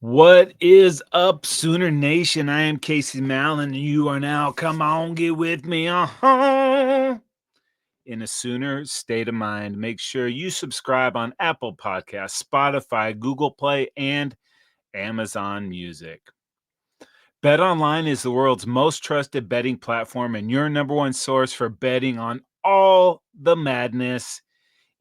What is up, Sooner Nation? I am Casey Mallon, and you are now, come on, get with me, in a Sooner state of mind. Make sure you subscribe on Apple Podcasts, Spotify, Google Play, and Amazon Music. BetOnline is the world's most trusted betting platform and your number one source for betting on all the madness.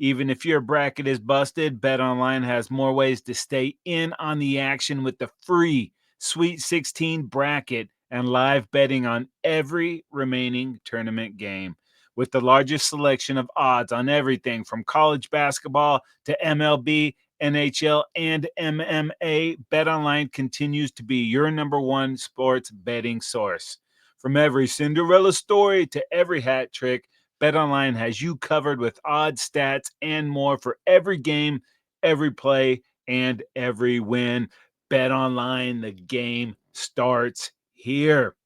Even if your bracket is busted, BetOnline has more ways to stay in on the action with the free Sweet 16 bracket and live betting on every remaining tournament game. With the largest selection of odds on everything from college basketball to MLB, NHL, and MMA, BetOnline continues to be your number one sports betting source. From every Cinderella story to every hat trick, BetOnline has you covered with odds, stats, and more for every game, every play, and every win. BetOnline, the game starts here.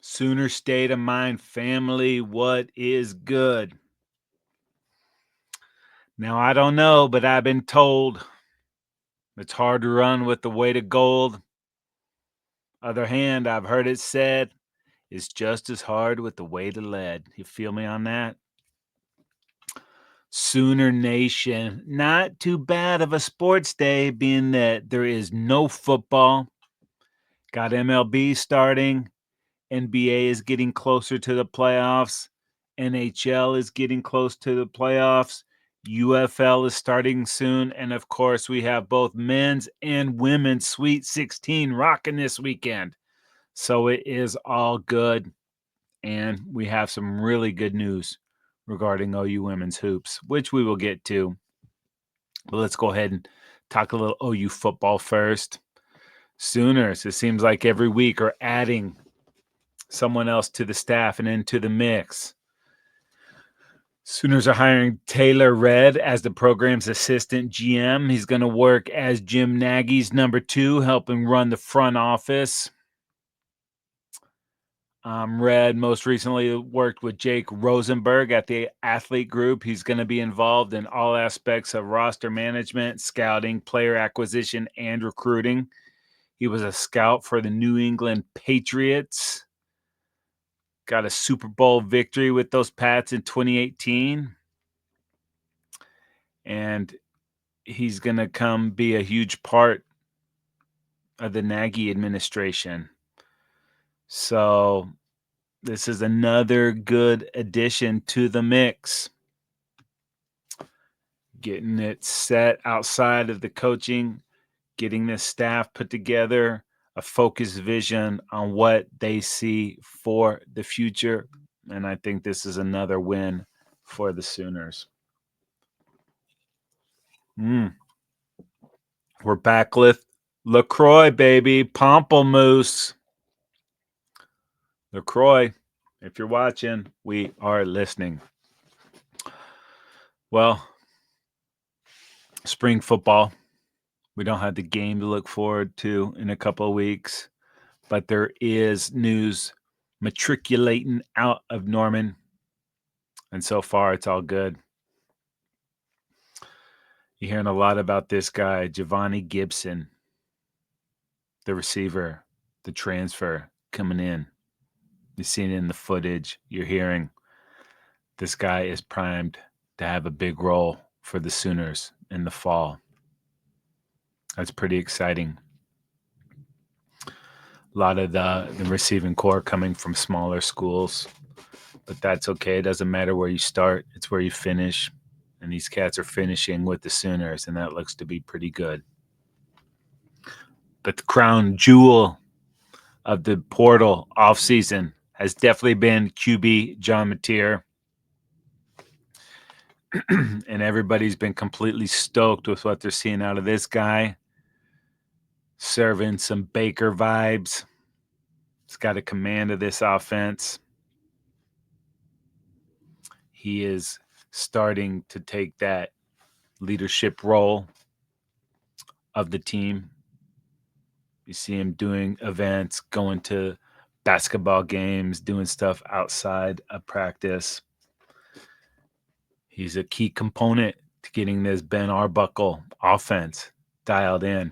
Sooner state of mind, family, what is good? Now, I don't know, but I've been told it's hard to run with the weight of gold. Other hand, I've heard it said it's just as hard with the weight of lead. You feel me on that? Sooner Nation, not too bad of a sports day, being that there is no football. Got MLB starting. NBA is getting closer to the playoffs. NHL is getting close to the playoffs. UFL is starting soon. And of course, we have both men's and women's Sweet 16 rocking this weekend. So it is all good. And we have some really good news regarding OU women's hoops, which we will get to. But let's go ahead and talk a little OU football first. Sooners, it seems like every week, are adding someone else to the staff and into the mix. Sooners are hiring Taylor Redd as the program's assistant GM. He's going to work as Jim Nagy's number 2, helping run the front office. Redd most recently worked with Jake Rosenberg at the Athlete Group. He's going to be involved in all aspects of roster management, scouting, player acquisition, and recruiting. He was a scout for the New England Patriots. Got a Super Bowl victory with those Pats in 2018. And he's going to come be a huge part of the Nagy administration. So this is another good addition to the mix. Getting it set outside of the coaching, getting this staff put together, a focused vision on what they see for the future. And I think this is another win for the Sooners. We're back with LaCroix, baby. Pamplemousse. LaCroix, if you're watching, we are listening. Well, spring football. We don't have the game to look forward to in a couple of weeks, but there is news matriculating out of Norman. And so far, it's all good. You're hearing a lot about this guy, Giovanni Gibson, the receiver, the transfer coming in. You're seeing it in the footage. You're hearing this guy is primed to have a big role for the Sooners in the fall. That's pretty exciting. A lot of the receiving core coming from smaller schools, but that's okay. It doesn't matter where you start. It's where you finish. And these cats are finishing with the Sooners, and that looks to be pretty good. But the crown jewel of the portal offseason has definitely been QB John Mateer. And everybody's been completely stoked with what they're seeing out of this guy. Serving some Baker vibes. He's got a command of this offense. He is starting to take that leadership role of the team. You see him doing events, going to basketball games, doing stuff outside of practice. He's a key component to getting this Ben Arbuckle offense dialed in.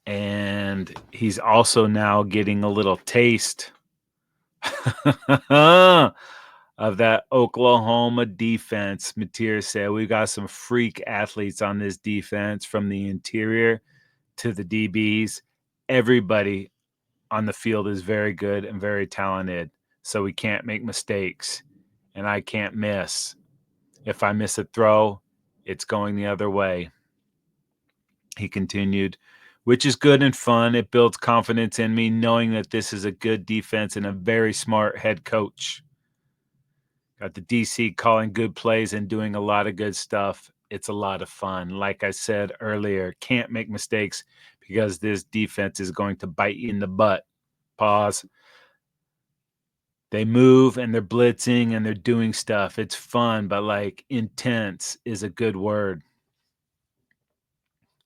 And he's also now getting a little taste of that Oklahoma defense. Mateer said, we got some freak athletes on this defense from the interior to the DBs. Everybody on the field is very good and very talented, so we can't make mistakes, and I can't miss. If I miss a throw, it's going the other way. He continued, which is good and fun. It builds confidence in me knowing that this is a good defense and a very smart head coach. Got the DC calling good plays and doing a lot of good stuff. It's a lot of fun. Like I said earlier, can't make mistakes because this defense is going to bite you in the butt. Pause. They move and they're blitzing and they're doing stuff. It's fun, but like intense is a good word.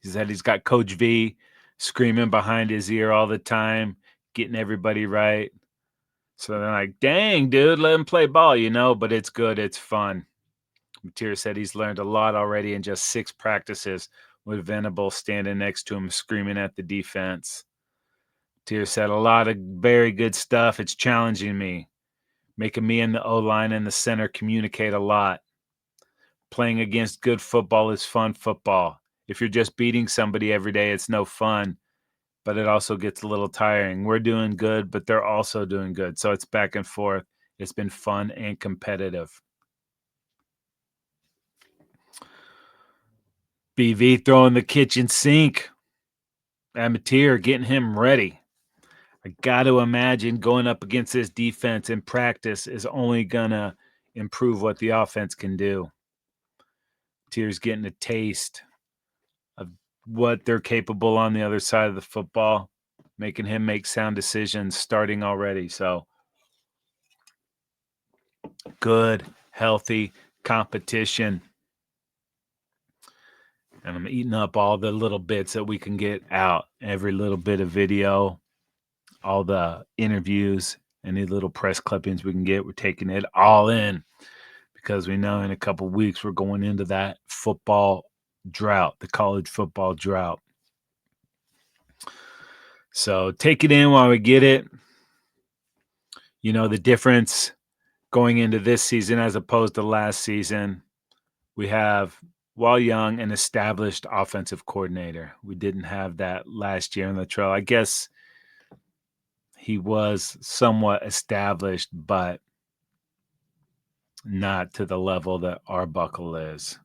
He said he's got Coach V screaming behind his ear all the time, getting everybody right. So they're like, dang, dude, let him play ball, but it's good. It's fun. Mateer said he's learned a lot already in just 6 practices with Venable standing next to him screaming at the defense. Mateer said a lot of very good stuff. It's challenging me, making me and the O-line and the center communicate a lot. Playing against good football is fun football. If you're just beating somebody every day, it's no fun, but it also gets a little tiring. We're doing good, but they're also doing good. So it's back and forth. It's been fun and competitive. BV throwing the kitchen sink at Mateer, getting him ready. I got to imagine going up against this defense in practice is only going to improve what the offense can do. Mateer's getting a taste of what they're capable on the other side of the football, making him make sound decisions starting already. So good, healthy competition. And I'm eating up all the little bits that we can get out, every little bit of video, all the interviews, any little press clippings we can get. We're taking it all in because we know in a couple of weeks we're going into that football drought, the college football drought. So take it in while we get it. The difference going into this season as opposed to last season, we have, while young, an established offensive coordinator. We didn't have that last year in the trail. I guess he was somewhat established, but not to the level that Arbuckle is.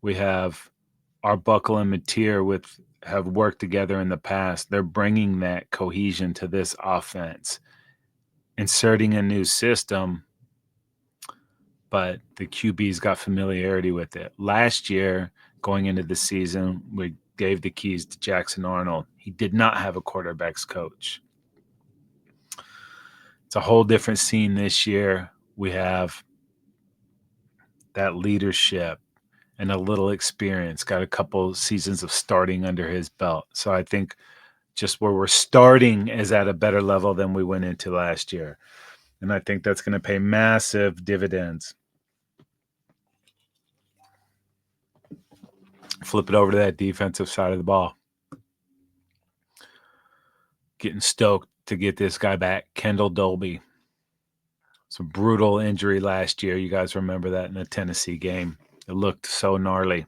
We have Arbuckle and Mateer have worked together in the past. They're bringing that cohesion to this offense, inserting a new system, but the QB's got familiarity with it. Last year, going into the season, we gave the keys to Jackson Arnold. He did not have a quarterbacks coach. It's a whole different scene this year. We have that leadership and a little experience, got a couple seasons of starting under his belt. So I think just where we're starting is at a better level than we went into last year. And I think that's going to pay massive dividends. Flip it over to that defensive side of the ball. Getting stoked to get this guy back, Kendall Dolby. It's a brutal injury last year. You guys remember that in the Tennessee game. It looked so gnarly.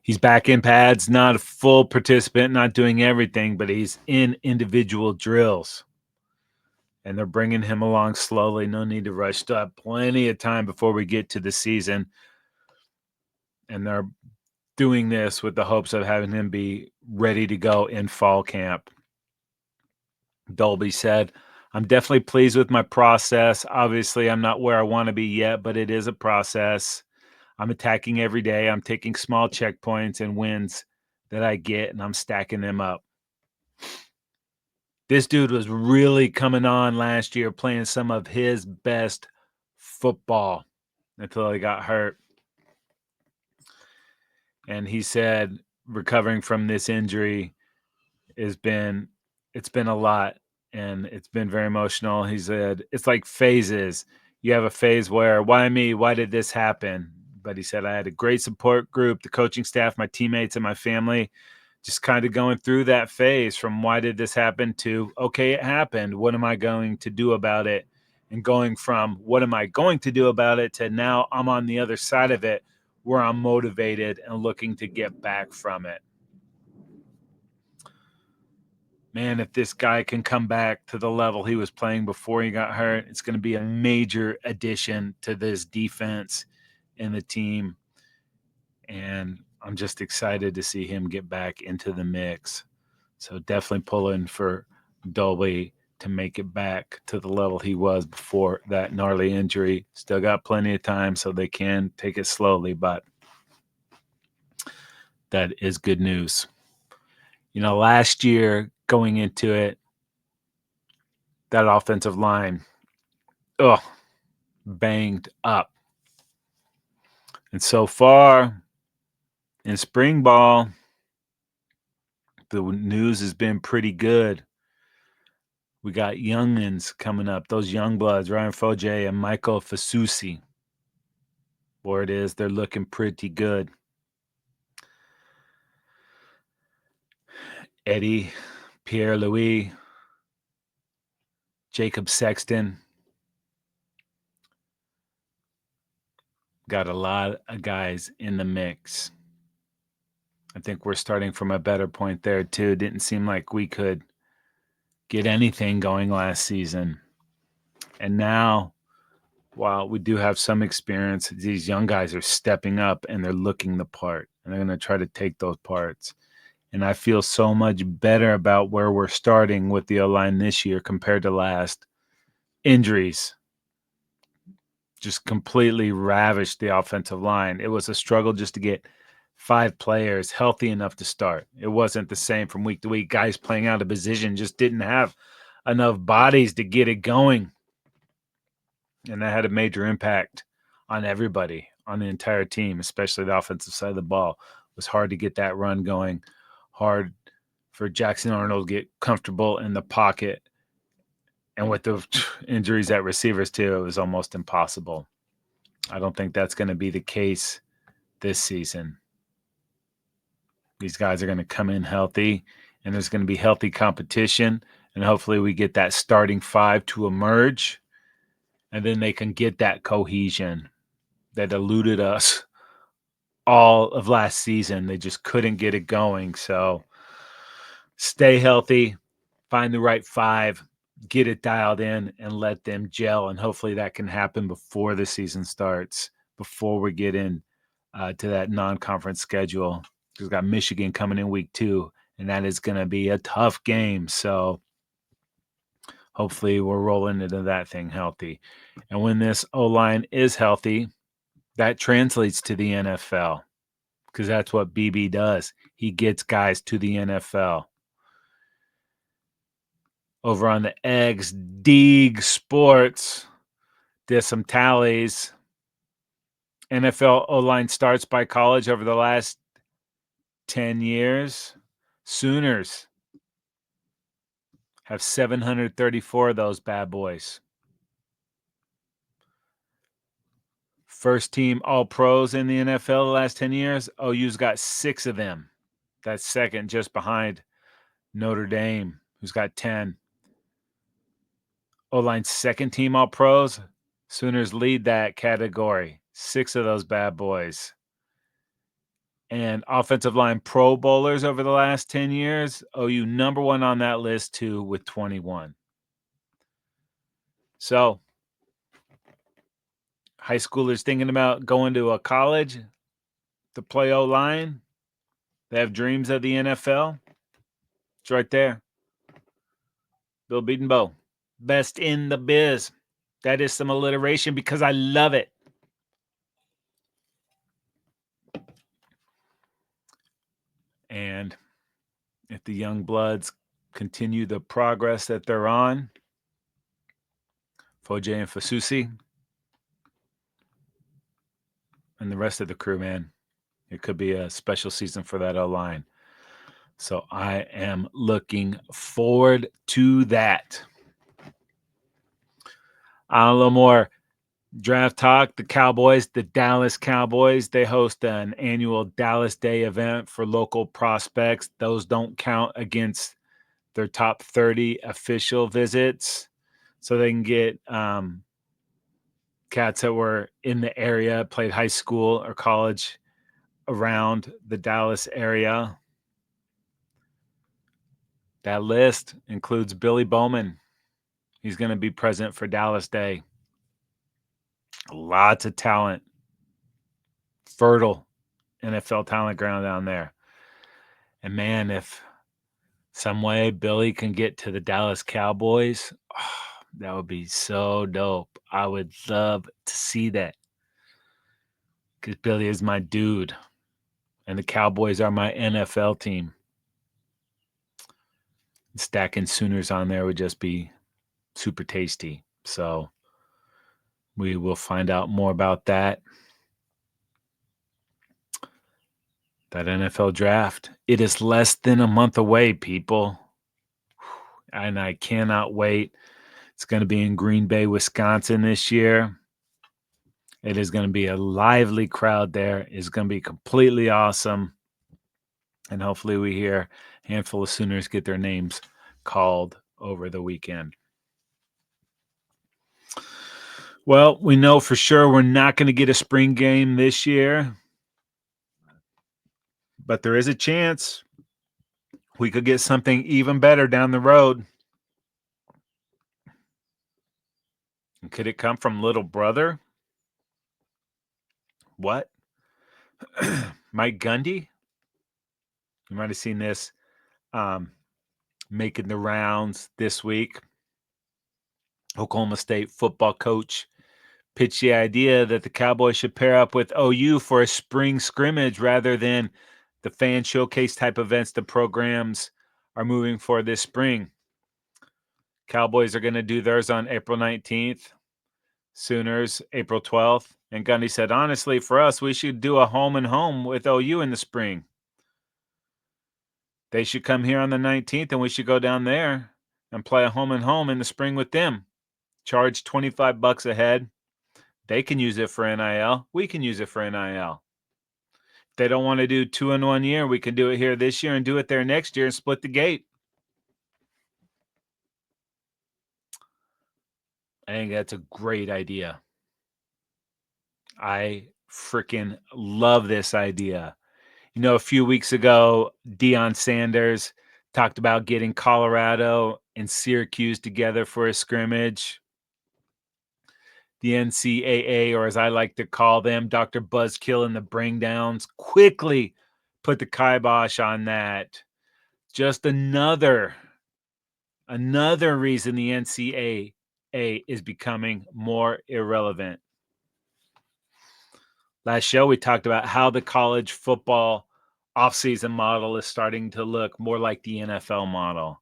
He's back in pads, not a full participant, not doing everything, but he's in individual drills. And they're bringing him along slowly. No need to rush. Still have plenty of time before we get to the season. And they're doing this with the hopes of having him be ready to go in fall camp. Dolby said, I'm definitely pleased with my process. Obviously, I'm not where I want to be yet, but it is a process. I'm attacking every day. I'm taking small checkpoints and wins that I get, and I'm stacking them up. This dude was really coming on last year, playing some of his best football until he got hurt. And he said recovering from this injury it's been a lot, and it's been very emotional. He said it's like phases. You have a phase where, why me? Why did this happen? But he said, I had a great support group, the coaching staff, my teammates, and my family, just kind of going through that phase from why did this happen to, okay, it happened. What am I going to do about it? And going from what am I going to do about it to now I'm on the other side of it where I'm motivated and looking to get back from it. Man, if this guy can come back to the level he was playing before he got hurt, it's going to be a major addition to this defense and the team. And I'm just excited to see him get back into the mix. So definitely pulling for Dolby to make it back to the level he was before that gnarly injury. Still got plenty of time, so they can take it slowly, but that is good news. You know, last year going into it, that offensive line, banged up. And so far in spring ball, the news has been pretty good. We got youngins coming up, those young bloods, Ryan Foje and Michael Fasusi. Word is they're looking pretty good. Eddie, Pierre-Louis, Jacob Sexton. Got a lot of guys in the mix. I think we're starting from a better point there, too. Didn't seem like we could get anything going last season. And now, while we do have some experience, these young guys are stepping up and they're looking the part. And they're going to try to take those parts. And I feel so much better about where we're starting with the O-line this year compared to last. Injuries just completely ravished the offensive line. It was a struggle just to get 5 players healthy enough to start. It wasn't the same from week to week. Guys playing out of position just didn't have enough bodies to get it going. And that had a major impact on everybody, on the entire team, especially the offensive side of the ball. It was hard to get that run going, hard for Jackson Arnold to get comfortable in the pocket. And with the injuries at receivers, too, it was almost impossible. I don't think that's going to be the case this season. These guys are going to come in healthy, and there's going to be healthy competition, and hopefully we get that starting 5 to emerge, and then they can get that cohesion that eluded us all of last season. They just couldn't get it going. So stay healthy, find the right 5, get it dialed in, and let them gel. And hopefully that can happen before the season starts, before we get in to that non-conference schedule. We've got Michigan coming in week 2, and that is going to be a tough game. So hopefully we're rolling into that thing healthy. And when this O-line is healthy, that translates to the NFL, because that's what BB does. He gets guys to the NFL. Over on the Eggs, Deeg Sports did some tallies. NFL O-line starts by college over the last 10 years. Sooners have 734 of those bad boys. First team All-Pros in the NFL the last 10 years, OU's got 6 of them. That's second just behind Notre Dame, who's got 10. O-line's second team All-Pros, Sooners lead that category. 6 of those bad boys. And offensive line Pro Bowlers over the last 10 years, OU number 1 on that list too with 21. So high schoolers thinking about going to a college to play O-line, they have dreams of the NFL. It's right there. Bill Bedenbow, best in the biz. That is some alliteration because I love it. And if the young bloods continue the progress that they're on, Foje and Fasusi, and the rest of the crew, man, it could be a special season for that O-line. So I am looking forward to that. A little more Draft talk, the Dallas Cowboys, they host an annual Dallas Day event for local prospects. Those don't count against their top 30 official visits. So they can get cats that were in the area, played high school or college around the Dallas area. That list includes Billy Bowman. He's going to be present for Dallas Day. Lots of talent. Fertile NFL talent ground down there. And man, if some way Billy can get to the Dallas Cowboys, that would be so dope. I would love to see that. Because Billy is my dude. And the Cowboys are my NFL team. Stacking Sooners on there would just be super tasty. So we will find out more about that. That NFL draft. It is less than a month away, people. And I cannot wait. It's going to be in Green Bay, Wisconsin this year. It is going to be a lively crowd there. It's going to be completely awesome. And hopefully we hear a handful of Sooners get their names called over the weekend. Well, we know for sure we're not going to get a spring game this year. But there is a chance we could get something even better down the road. And could it come from little brother? What? Mike Gundy? You might have seen this making the rounds this week. Oklahoma State football coach pitched the idea that the Cowboys should pair up with OU for a spring scrimmage rather than the fan showcase type events the programs are moving for this spring. Cowboys are going to do theirs on April 19th. Sooners, April 12th. And Gundy said, honestly, for us, we should do a home and home with OU in the spring. They should come here on the 19th, and we should go down there and play a home and home in the spring with them. Charge $25 a head. They can use it for NIL. We can use it for NIL. If they don't want to do 2 in 1 year, we can do it here this year and do it there next year and split the gate. I think that's a great idea. I freaking love this idea. You know, a few weeks ago, Deion Sanders talked about getting Colorado and Syracuse together for a scrimmage. The NCAA, or as I like to call them, Dr. Buzzkill and the Bring Downs, quickly put the kibosh on that. Just another reason the NCAA is becoming more irrelevant. Last show, we talked about how the college football offseason model is starting to look more like the NFL model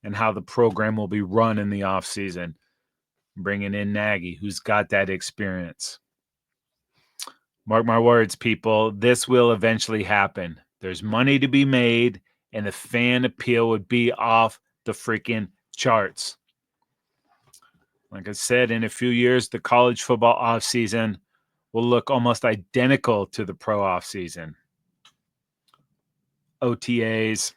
and how the program will be run in the offseason, bringing in Nagy, who's got that experience. Mark my words, people, this will eventually happen. There's money to be made, and the fan appeal would be off the freaking charts. Like I said, in a few years, the college football offseason will look almost identical to the pro offseason. OTAs,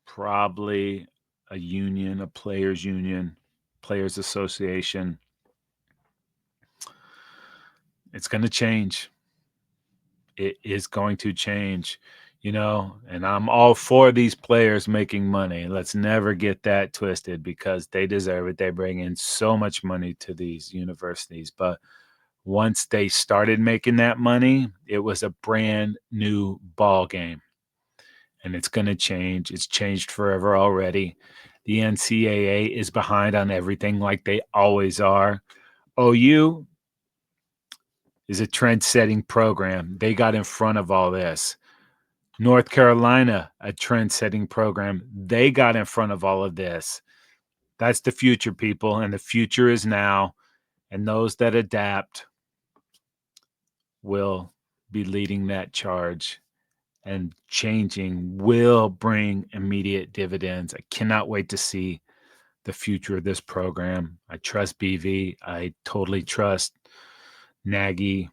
probably a union, a players union, players association. It's going to change. It is going to change, you know, and I'm all for these players making money. Let's never get that twisted because they deserve it. They bring in so much money to these universities. But once they started making that money, it was a brand new ball game. And it's going to change. It's changed forever already. The NCAA is behind on everything like they always are. OU is a trend-setting program. They got in front of all this. North Carolina, a trend-setting program. They got in front of all of this. That's the future, people, and the future is now. And those that adapt will be leading that charge. And changing will bring immediate dividends. I cannot wait to see the future of this program. I trust BV. I totally trust Nagy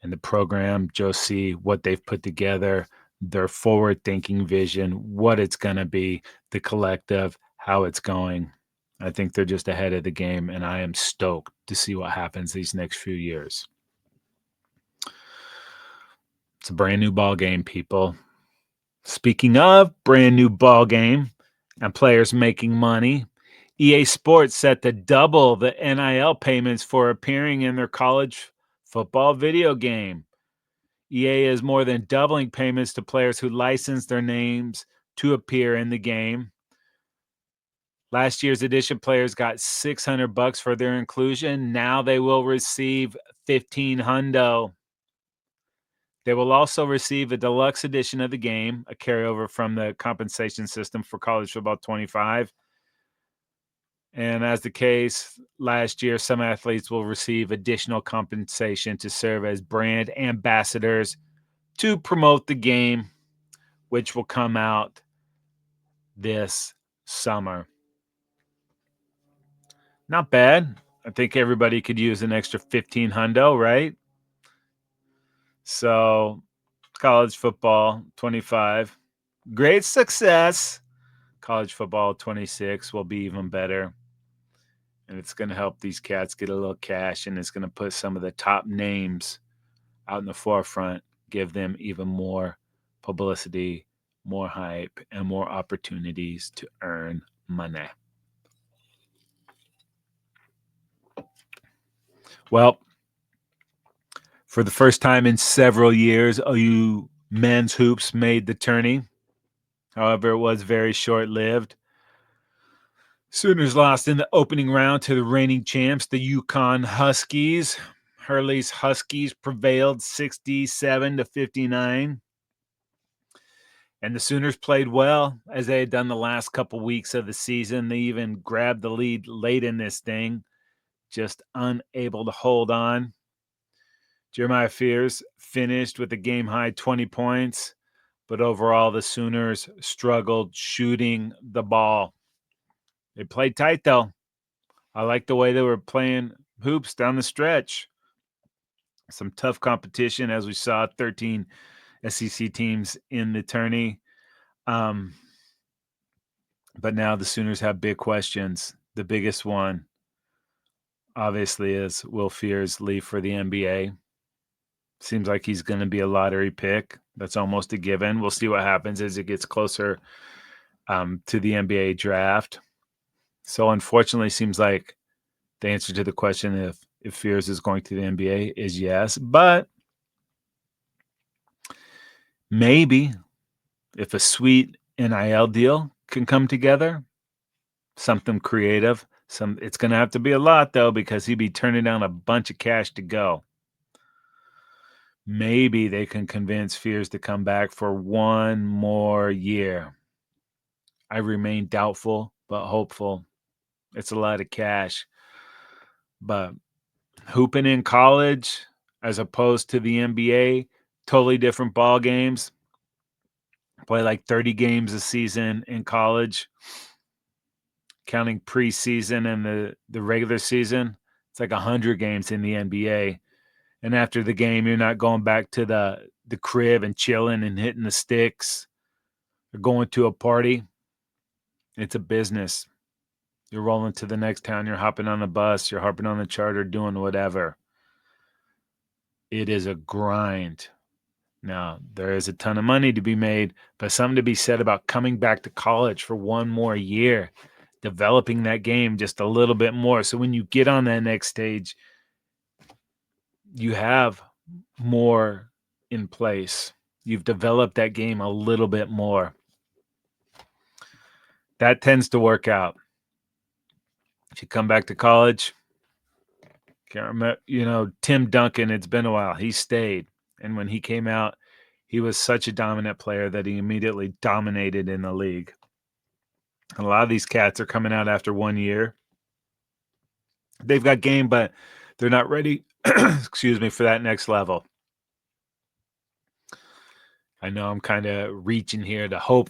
and the program, Josie, what they've put together, their forward-thinking vision, what it's going to be, the collective, how it's going. I think they're just ahead of the game, and I am stoked to see what happens these next few years. It's a brand new ball game, people. Speaking of brand new ball game and players making money, EA Sports set to double the NIL payments for appearing in their college football video game. EA is more than doubling payments to players who license their names to appear in the game. Last year's edition players got $600 for their inclusion. Now they will receive $1,500. They will also receive a deluxe edition of the game, a carryover from the compensation system for college football 25. And as the case last year, some athletes will receive additional compensation to serve as brand ambassadors to promote the game, which will come out this summer. Not bad. I think everybody could use an extra $1,500, right? So, college football 25, great success. College football 26 will be even better. And it's going to help these cats get a little cash, and it's going to put some of the top names out in the forefront, give them even more publicity, more hype, and more opportunities to earn money. Well, for the first time in several years, OU men's hoops made the tourney. However, it was very short-lived. Sooners lost in the opening round to the reigning champs, the UConn Huskies. Hurley's Huskies prevailed 67-59. And the Sooners played well, as they had done the last couple weeks of the season. They even grabbed the lead late in this thing, just unable to hold on. Jeremiah Fears finished with a game-high 20 points, but overall the Sooners struggled shooting the ball. They played tight, though. I like the way they were playing hoops down the stretch. Some tough competition, as we saw, 13 SEC teams in the tourney. But now the Sooners have big questions. The biggest one, obviously, is will Fears leave for the NBA? Seems like he's going to be a lottery pick. That's almost a given. We'll see what happens as it gets closer to the NBA draft. So, unfortunately, seems like the answer to the question if Fears is going to the NBA is yes. But maybe if a sweet NIL deal can come together, something creative, it's going to have to be a lot, though, because he'd be turning down a bunch of cash to go. Maybe they can convince Fears to come back for one more year. I remain doubtful, but hopeful. It's a lot of cash. But hooping in college as opposed to the NBA, totally different ball games. Play like 30 games a season in college, counting preseason and the regular season. It's like 100 games in the NBA. And after the game, you're not going back to the crib and chilling and hitting the sticks or going to a party. It's a business. You're rolling to the next town. You're hopping on the bus. You're hopping on the charter, doing whatever. It is a grind. Now, there is a ton of money to be made, but something to be said about coming back to college for one more year, developing that game just a little bit more. So when you get on that next stage, you have more in place. You've developed that game a little bit more. That tends to work out. If you come back to college, can't remember, Tim Duncan, it's been a while. He stayed. And when he came out, he was such a dominant player that he immediately dominated in the league. And a lot of these cats are coming out after 1 year. They've got game, but they're not ready, excuse me, for that next level. I know I'm kind of reaching here to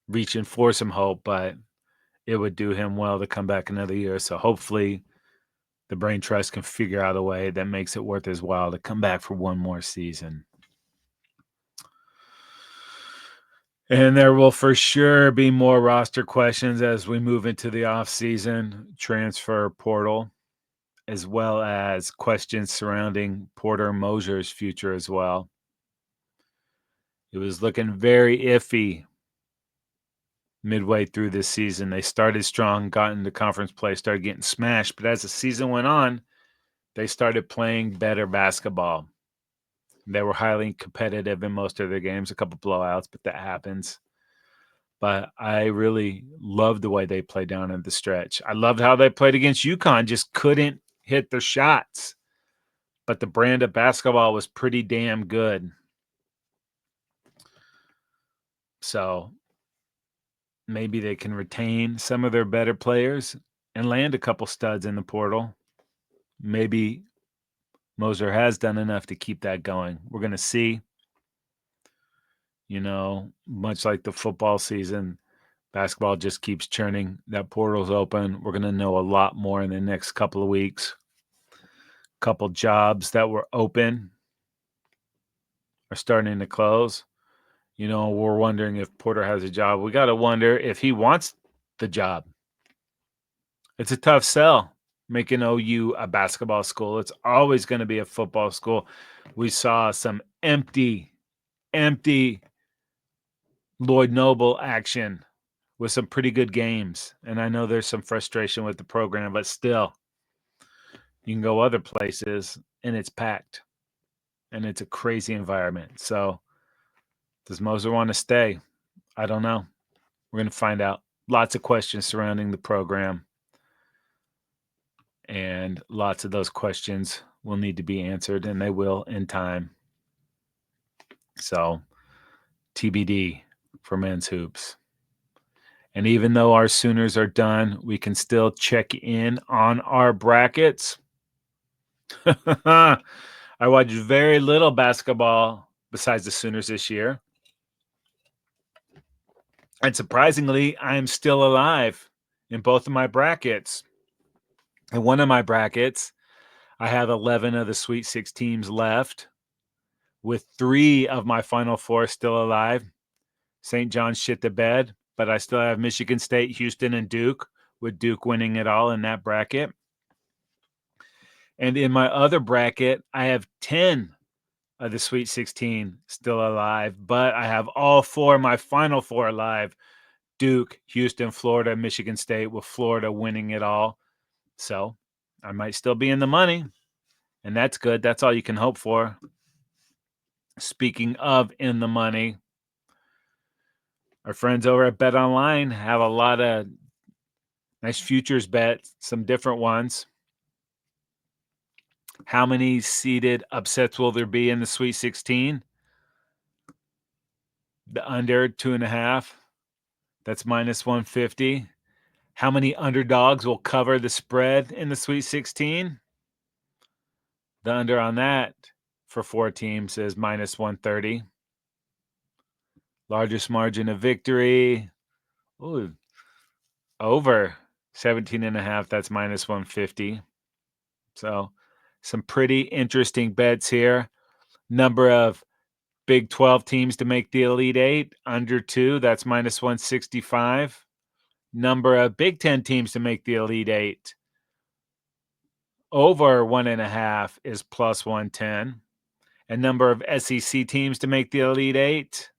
reaching for some hope, but it would do him well to come back another year. So hopefully the Brain Trust can figure out a way that makes it worth his while to come back for one more season. And there will for sure be more roster questions as we move into the offseason transfer portal, as well as questions surrounding Porter Moser's future as well. It was looking very iffy midway through this season. They started strong, got into conference play, started getting smashed. But as the season went on, they started playing better basketball. They were highly competitive in most of their games, a couple blowouts, but that happens. But I really loved the way they played down at the stretch. I loved how they played against UConn, just couldn't hit their shots. But the brand of basketball was pretty damn good. So maybe they can retain some of their better players and land a couple studs in the portal. Maybe Moser has done enough to keep that going. We're going to see. You know, much like the football season, basketball just keeps churning. That portal's open. We're going to know a lot more in the next couple of weeks. Couple jobs that were open are starting to close. You know, we're wondering if Porter has a job. We got to wonder if he wants the job. It's a tough sell making OU a basketball school. It's always going to be a football school. We saw some empty Lloyd Noble action with some pretty good games. And I know there's some frustration with the program, but still, you can go other places and it's packed and it's a crazy environment. So does Moser want to stay? I don't know. We're going to find out. Lots of questions surrounding the program. And lots of those questions will need to be answered, and they will in time. So TBD for men's hoops. And even though our Sooners are done, we can still check in on our brackets. I watched very little basketball besides the Sooners this year. And surprisingly, I am still alive in both of my brackets. In one of my brackets, I have 11 of the Sweet 6 teams left, with 3 of my Final Four still alive. St. John's shit the bed, but I still have Michigan State, Houston, and Duke, with Duke winning it all in that bracket. And in my other bracket, I have 10 of the Sweet 16 still alive, but I have all 4 of my Final Four alive. Duke, Houston, Florida, Michigan State, with Florida winning it all. So I might still be in the money, and that's good. That's all you can hope for. Speaking of in the money, our friends over at Bet Online have a lot of nice futures bets, some different ones. How many seeded upsets will there be in the Sweet 16? The under 2.5. That's minus 150. How many underdogs will cover the spread in the Sweet 16? The under on that for 4 teams is minus 130. Largest margin of victory. Ooh, over 17.5. That's minus 150. So some pretty interesting bets here. Number of Big 12 teams to make the Elite Eight, under 2. That's minus 165. Number of Big 10 teams to make the Elite Eight, over 1.5 is plus 110. And number of SEC teams to make the Elite Eight,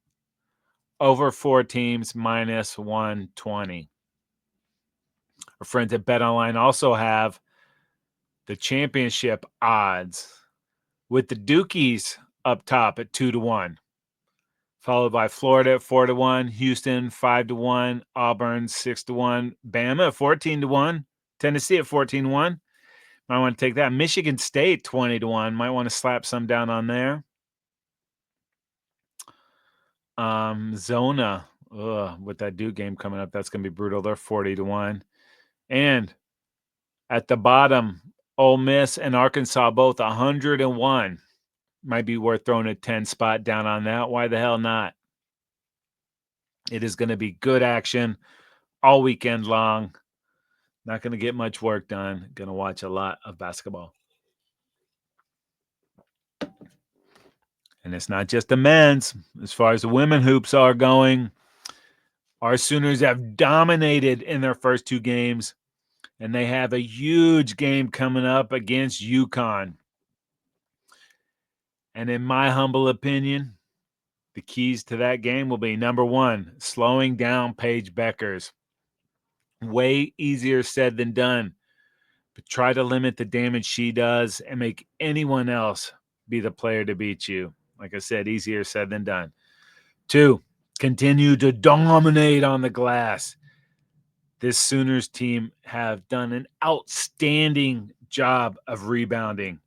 over 4 teams, minus 120. Our friends at BetOnline also have the championship odds, with the Dukies up top at 2-1, followed by Florida at 4-1, Houston 5-1, Auburn 6-1, Bama at 14-1, Tennessee at 14-1. Might want to take that. Michigan State 20-1. Might want to slap some down on there. Zona, with that Duke game coming up, that's going to be brutal. They're 40-1. And at the bottom, Ole Miss and Arkansas both 101. Might be worth throwing a 10 spot down on that. Why the hell not? It is going to be good action all weekend long. Not going to get much work done. Going to watch a lot of basketball. And it's not just the men's. As far as the women hoops are going, our Sooners have dominated in their first two games, and they have a huge game coming up against UConn. And in my humble opinion, the keys to that game will be, number one, slowing down Paige Bueckers. Way easier said than done, but try to limit the damage she does and make anyone else be the player to beat you. Like I said, easier said than done. Two, continue to dominate on the glass. This Sooners team have done an outstanding job of rebounding.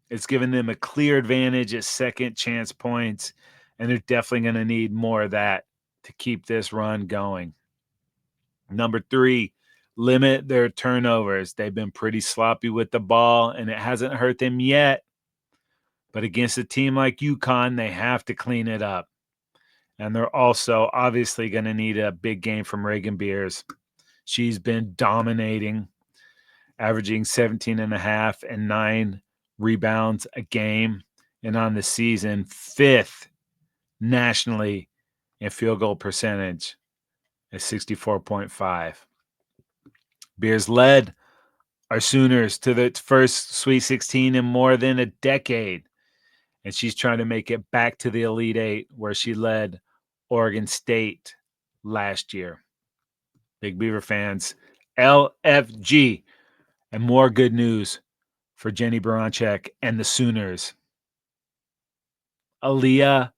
It's given them a clear advantage at second chance points, and they're definitely going to need more of that to keep this run going. Number three, limit their turnovers. They've been pretty sloppy with the ball, and it hasn't hurt them yet. But against a team like UConn, they have to clean it up. And they're also obviously going to need a big game from Reagan Beers. She's been dominating, averaging 17.5 and 9 rebounds a game. And on the season, 5th nationally in field goal percentage at 64.5. Beers led our Sooners to the first Sweet 16 in more than a decade. And she's trying to make it back to the Elite Eight, where she led Oregon State last year. Big Beaver fans, LFG. And more good news for Jennie Baranczyk and the Sooners. Aaliyah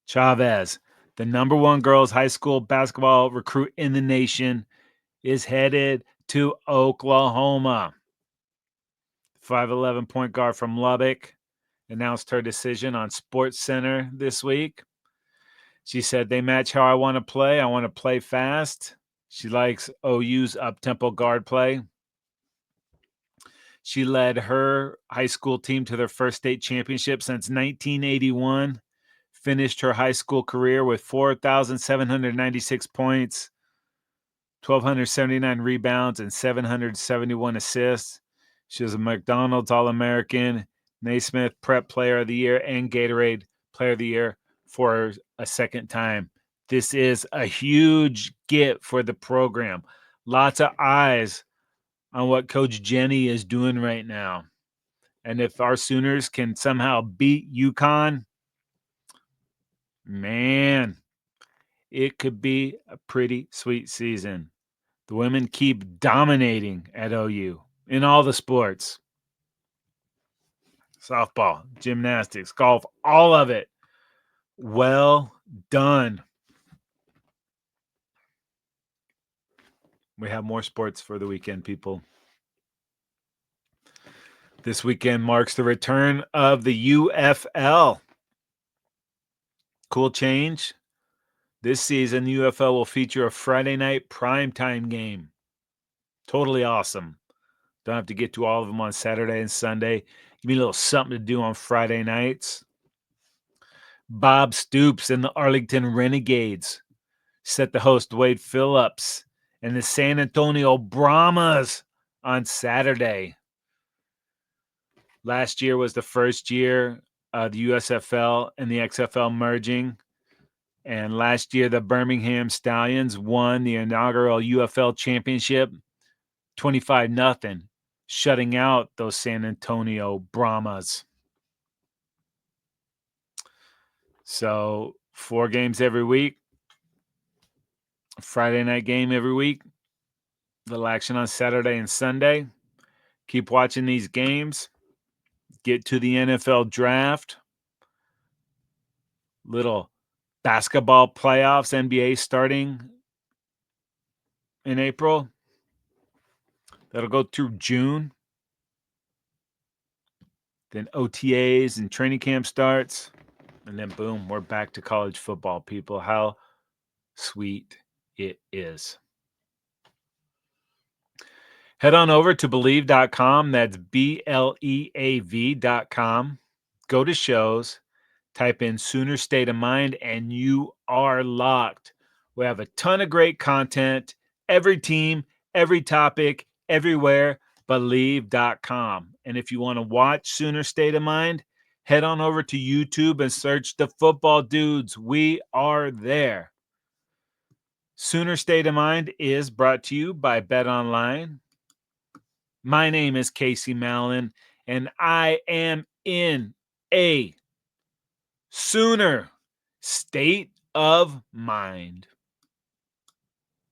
Chavez, the number one girls high school basketball recruit in the nation, is headed to Oklahoma. 5'11" point guard from Lubbock announced her decision on SportsCenter this week. She said, "They match how I want to play. I want to play fast." She likes OU's up-tempo guard play. She led her high school team to their first state championship since 1981, finished her high school career with 4,796 points, 1,279 rebounds, and 771 assists. She was a McDonald's All-American, Naismith Prep Player of the Year, and Gatorade Player of the Year for a second time. This is a huge get for the program. Lots of eyes on what Coach Jennie is doing right now. And if our Sooners can somehow beat UConn, man, it could be a pretty sweet season. The women keep dominating at OU in all the sports. Softball, gymnastics, golf, all of it. Well done. We have more sports for the weekend, people. This weekend marks the return of the UFL. Cool change. This season, the UFL will feature a Friday night primetime game. Totally awesome. Don't have to get to all of them on Saturday and Sunday. Give me a little something to do on Friday nights. Bob Stoops and the Arlington Renegades set the host Wade Phillips and the San Antonio Brahmas on Saturday. Last year was the first year the USFL and the XFL merging. And last year, the Birmingham Stallions won the inaugural UFL championship 25-0, shutting out those San Antonio Brahmas. So 4 games every week, Friday night game every week, little action on Saturday and Sunday. Keep watching these games. Get to the NFL draft. Little basketball playoffs, NBA starting in April. That'll go through June. Then OTAs and training camp starts. And then boom, we're back to college football, people. How sweet it is. Head on over to Believe.com. That's BLEAV.com. Go to shows, type in Sooner State of Mind, and you are locked. We have a ton of great content, every team, every topic, everywhere believe.com. And if you want to watch Sooner State of Mind, head on over to YouTube and search the Football Dudes. We are there. Sooner State of Mind is brought to you by Bet Online. My name is Casey Mallon, and I am in a Sooner State of Mind.